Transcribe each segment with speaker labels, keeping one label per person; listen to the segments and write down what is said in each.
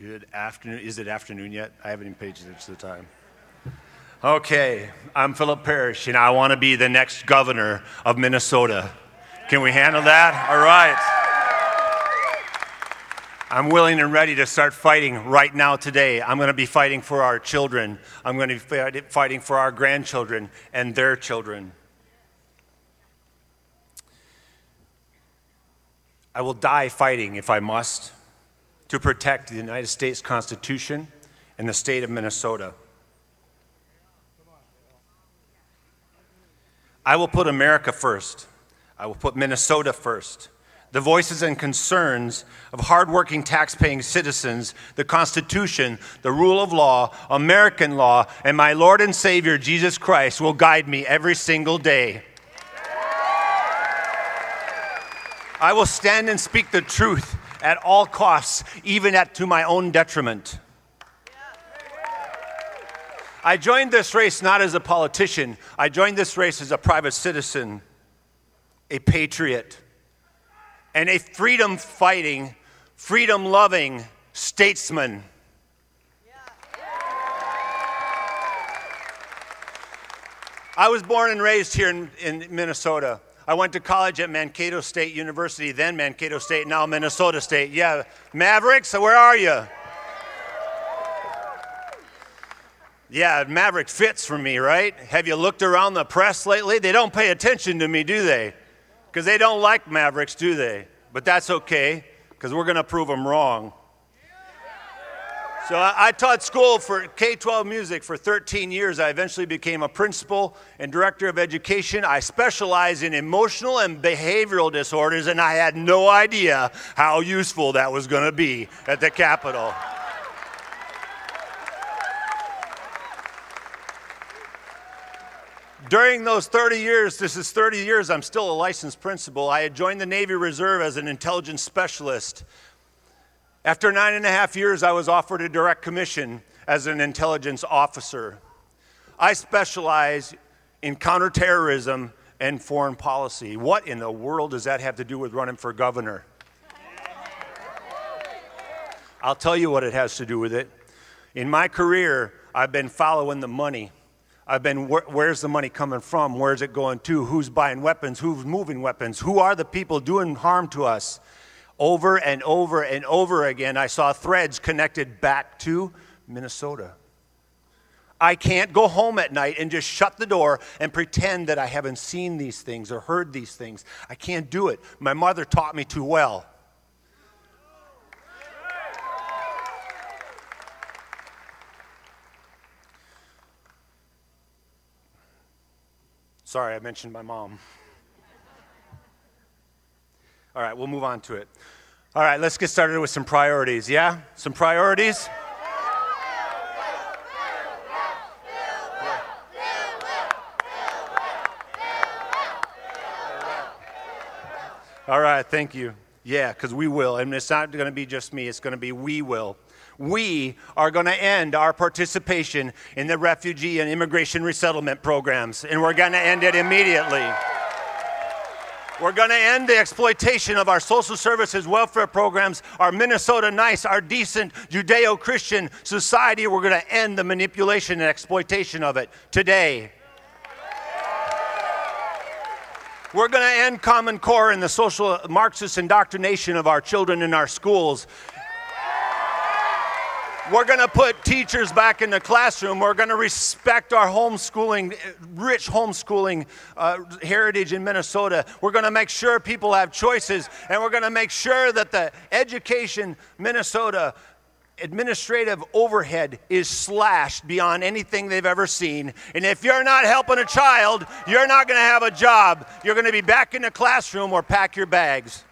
Speaker 1: Good afternoon. Is it afternoon yet? I haven't even paid attention to the time. Okay, I'm Phillip Parrish, and I want to be the next governor of Minnesota. Can we handle that? All right. I'm willing and ready to start fighting right now today. I'm going to be fighting for our children. I'm going to be fighting for our grandchildren and their children. I will die fighting if I must to protect the United States Constitution and the state of Minnesota. I will put America first. I will put Minnesota first. The voices and concerns of hardworking tax-paying citizens, the Constitution, the rule of law, American law, and my Lord and Savior, Jesus Christ, will guide me every single day. I will stand and speak the truth at all costs, even to my own detriment. I joined this race not as a politician. I joined this race as a private citizen, a patriot, and a freedom-fighting, freedom-loving statesman. I was born and raised here in Minnesota. I went to college at Mankato State University, then Mankato State, now Minnesota State. Yeah, Mavericks, where are you? Yeah, Maverick fits for me, right? Have you looked around the press lately? They don't pay attention to me, do they? Because they don't like Mavericks, do they? But that's okay, because we're going to prove them wrong. So I taught school for K-12 music for 13 years. I eventually became a principal and director of education. I specialize in emotional and behavioral disorders, and I had no idea how useful that was going to be at the Capitol. During those 30 years, this is 30 years, I'm still a licensed principal. I had joined the Navy Reserve as an intelligence specialist. After 9.5 years, I was offered a direct commission as an intelligence officer. I specialize in counterterrorism and foreign policy. What in the world does that have to do with running for governor? I'll tell you what it has to do with it. In my career, I've been following the money. I've been, where's the money coming from? Where's it going to? Who's buying weapons? Who's moving weapons? Who are the people doing harm to us? Over and over and over again, I saw threads connected back to Minnesota. I can't go home at night and just shut the door and pretend that I haven't seen these things or heard these things. I can't do it. My mother taught me too well. Sorry, I mentioned my mom. All right, we'll move on to it. All right, let's get started with some priorities, yeah? Some priorities? All right, thank you. Yeah, because we will. And it's not going to be just me. It's going to be we will. We are going to end our participation in the refugee and immigration resettlement programs, and we're going to end it immediately. We're going to end the exploitation of our social services welfare programs, our Minnesota Nice, our decent Judeo-Christian society. We're going to end the manipulation and exploitation of it today. We're going to end Common Core and the social Marxist indoctrination of our children in our schools. We're going to put teachers back in the classroom. We're going to respect our homeschooling, rich homeschooling heritage in Minnesota. We're going to make sure people have choices, and we're going to make sure that the Education Minnesota administrative overhead is slashed beyond anything they've ever seen. And if you're not helping a child, you're not going to have a job. You're going to be back in the classroom or pack your bags.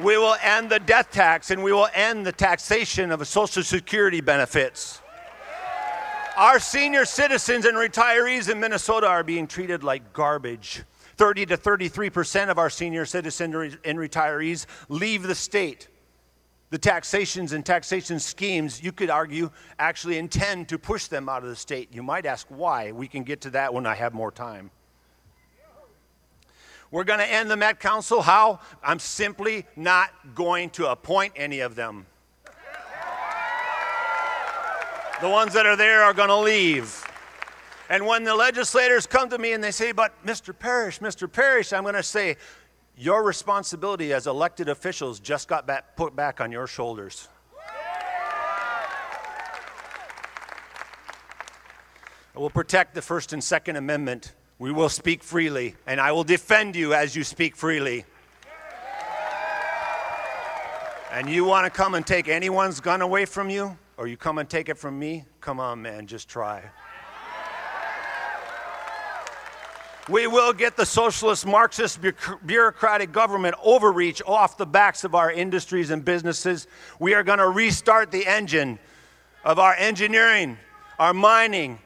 Speaker 1: We will end the death tax, and we will end the taxation of Social Security benefits. Our senior citizens and retirees in Minnesota are being treated like garbage. 30 to 33% of our senior citizens and retirees leave the state. The taxations and taxation schemes, you could argue, actually intend to push them out of the state. You might ask why. We can get to that when I have more time. We're going to end the Met Council. How? I'm simply not going to appoint any of them. The ones that are there are going to leave. And when the legislators come to me and they say, but Mr. Parrish, I'm going to say, your responsibility as elected officials just got put back on your shoulders. I will protect the First and Second Amendment. We will speak freely, and I will defend you as you speak freely. And you want to come and take anyone's gun away from you, or you come and take it from me? Come on, man, just try. We will get the socialist, Marxist, bureaucratic government overreach off the backs of our industries and businesses. We are going to restart the engine of our engineering, our mining,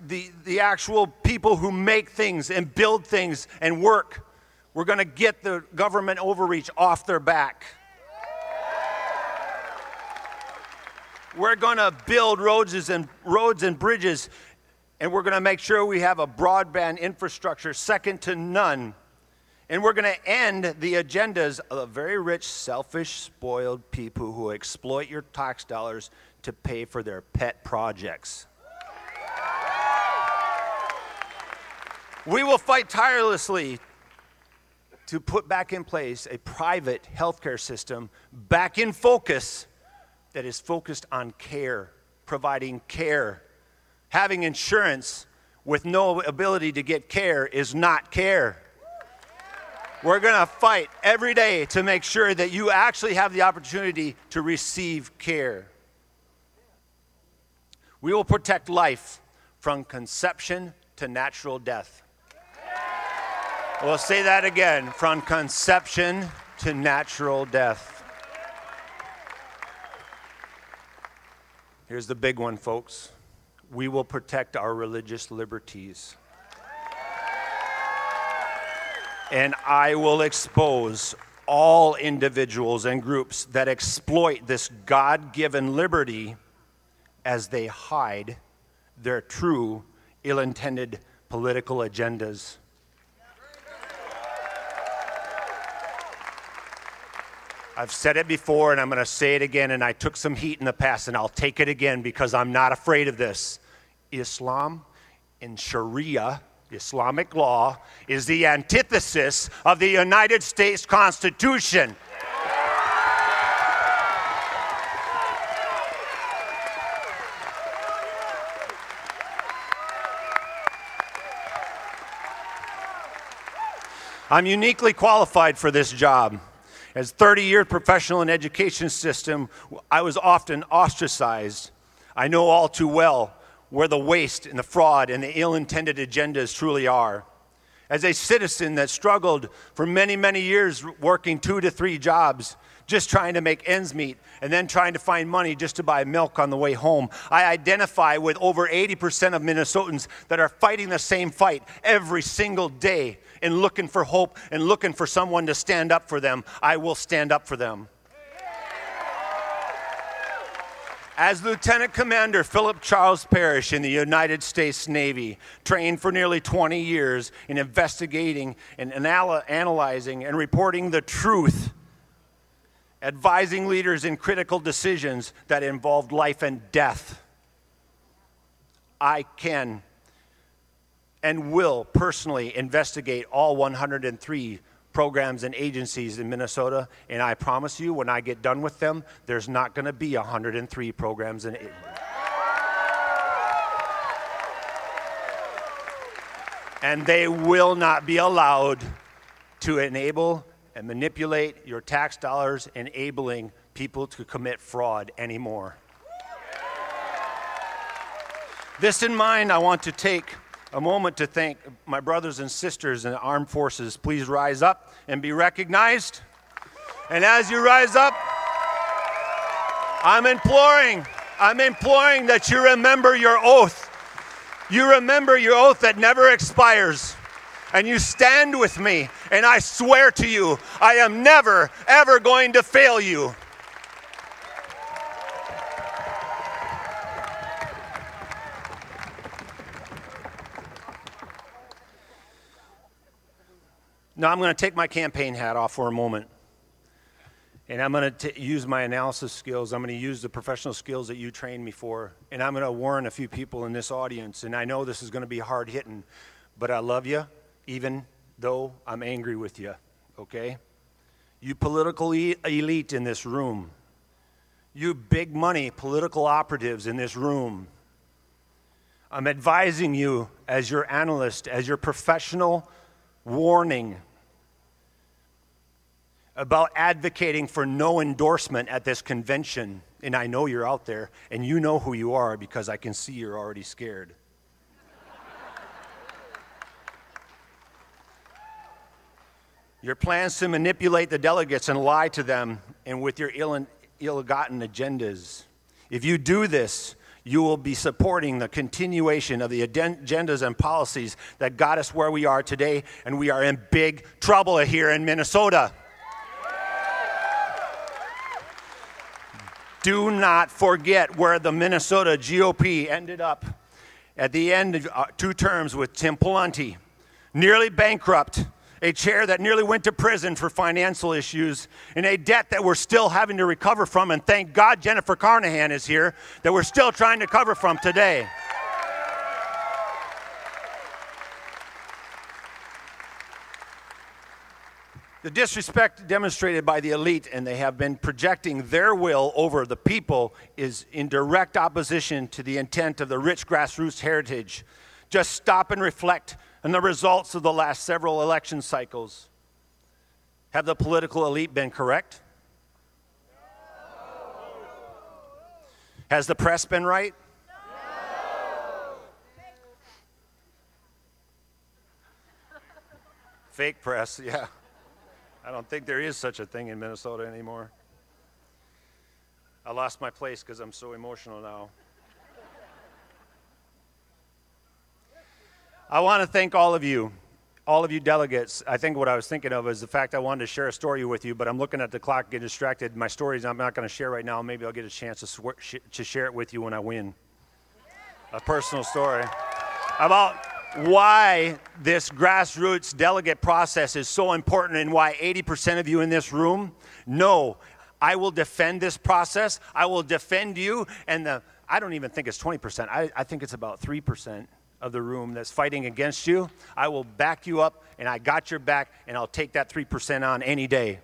Speaker 1: the actual people who make things and build things and work. We're going to get the government overreach off their back. We're going to build roads and bridges, and we're going to make sure we have a broadband infrastructure second to none. And we're going to end the agendas of the very rich, selfish, spoiled people who exploit your tax dollars to pay for their pet projects. We will fight tirelessly to put back in place a private healthcare system back in focus that is focused on care, providing care. Having insurance with no ability to get care is not care. We're going to fight every day to make sure that you actually have the opportunity to receive care. We will protect life from conception to natural death. We'll say that again, from conception to natural death. Here's the big one, folks. We will protect our religious liberties. And I will expose all individuals and groups that exploit this God-given liberty as they hide their true, ill-intended political agendas. I've said it before, and I'm going to say it again, and I took some heat in the past, and I'll take it again because I'm not afraid of this. Islam and Sharia, Islamic law, is the antithesis of the United States Constitution. I'm uniquely qualified for this job. As 30-year professional in education system, I was often ostracized. I know all too well where the waste and the fraud and the ill-intended agendas truly are. As a citizen that struggled for many, many years working 2 to 3 jobs, just trying to make ends meet, and then trying to find money just to buy milk on the way home, I identify with over 80% of Minnesotans that are fighting the same fight every single day and looking for hope and looking for someone to stand up for them. I will stand up for them. As Lieutenant Commander Phillip Charles Parrish in the United States Navy, trained for nearly 20 years in investigating and analyzing and reporting the truth, advising leaders in critical decisions that involved life and death, I can and will personally investigate all 103 programs and agencies in Minnesota, and I promise you, when I get done with them, there's not going to be 103 programs and agencies. And they will not be allowed to enable and manipulate your tax dollars, enabling people to commit fraud anymore. This in mind, I want to take a moment to thank my brothers and sisters in the armed forces. Please rise up and be recognized. And as you rise up, I'm imploring that you remember your oath. You remember your oath that never expires. And you stand with me, and I swear to you, I am never, ever going to fail you. Now I'm going to take my campaign hat off for a moment. And I'm going to use my analysis skills. I'm going to use the professional skills that you trained me for. And I'm going to warn a few people in this audience. And I know this is going to be hard hitting, but I love you, even though I'm angry with you, okay? You political elite in this room, you big money political operatives in this room, I'm advising you as your analyst, as your professional warning about advocating for no endorsement at this convention. And I know you're out there, and you know who you are because I can see you're already scared. Your plans to manipulate the delegates and lie to them, and with your ill-gotten agendas. If you do this, you will be supporting the continuation of the agendas and policies that got us where we are today, and we are in big trouble here in Minnesota. Do not forget where the Minnesota GOP ended up at the end of 2 terms with Tim Pawlenty, nearly bankrupt, a chair that nearly went to prison for financial issues, and a debt that we're still having to recover from, and thank God Jennifer Carnahan is here, that we're still trying to cover from today. The disrespect demonstrated by the elite, and they have been projecting their will over the people, is in direct opposition to the intent of the rich grassroots heritage. Just stop and reflect on the results of the last several election cycles. Have the political elite been correct? Has the press been right? Fake press, yeah. I don't think there is such a thing in Minnesota anymore. I lost my place because I'm so emotional now. I want to thank all of you delegates. I think what I was thinking of is the fact I wanted to share a story with you, but I'm looking at the clock, getting distracted. My stories I'm not going to share right now. Maybe I'll get a chance to share it with you when I win. A personal story about why this grassroots delegate process is so important and why 80% of you in this room know I will defend this process. I will defend you. And I don't even think it's 20%. I think it's about 3% of the room that's fighting against you. I will back you up, and I got your back, and I'll take that 3% on any day.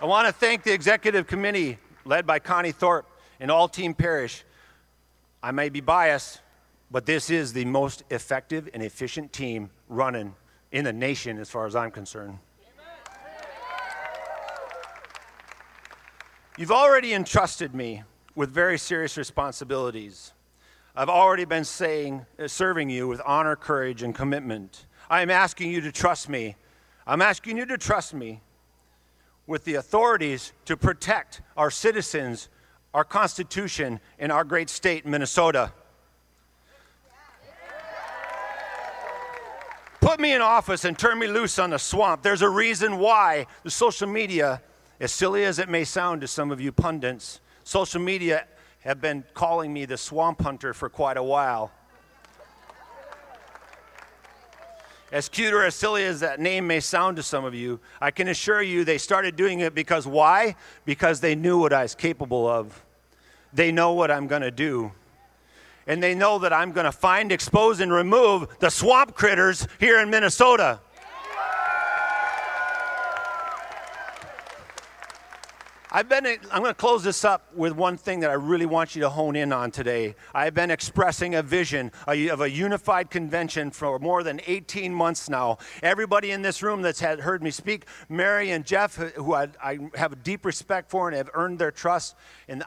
Speaker 1: I want to thank the executive committee led by Connie Thorpe and all Team Parrish. I may be biased, but this is the most effective and efficient team running in the nation as far as I'm concerned. You've already entrusted me with very serious responsibilities. I've already been serving you with honor, courage, and commitment. I am asking you to trust me. I'm asking you to trust me with the authorities to protect our citizens, our Constitution, and our great state, Minnesota. Put me in office and turn me loose on the swamp. There's a reason why the social media, as silly as it may sound to some of you pundits, social media have been calling me the swamp hunter for quite a while. As cute or as silly as that name may sound to some of you, I can assure you they started doing it because why? Because they knew what I was capable of. They know what I'm going to do. And they know that I'm going to find, expose, and remove the swamp critters here in Minnesota. I'm going to close this up with one thing that I really want you to hone in on today. I've been expressing a vision of a unified convention for more than 18 months now. Everybody in this room that's heard me speak, Mary and Jeff, who I have a deep respect for and have earned their trust, and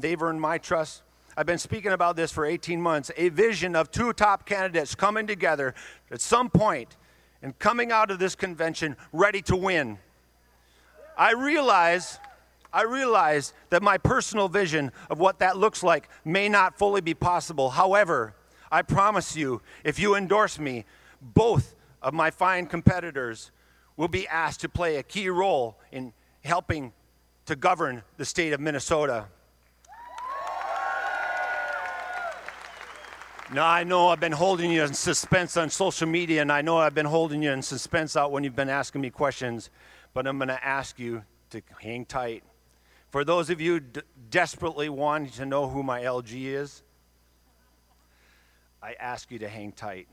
Speaker 1: they've earned my trust. I've been speaking about this for 18 months, a vision of 2 top candidates coming together at some point and coming out of this convention ready to win. I realize that my personal vision of what that looks like may not fully be possible. However, I promise you, if you endorse me, both of my fine competitors will be asked to play a key role in helping to govern the state of Minnesota. Now, I know I've been holding you in suspense on social media, and I know I've been holding you in suspense out when you've been asking me questions, but I'm going to ask you to hang tight. For those of you desperately wanting to know who my LG is, I ask you to hang tight.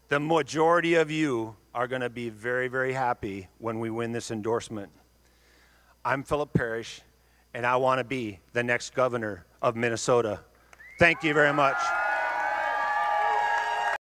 Speaker 1: The majority of you are going to be very, very happy when we win this endorsement. I'm Phillip Parrish, and I want to be the next governor of Minnesota. Thank you very much.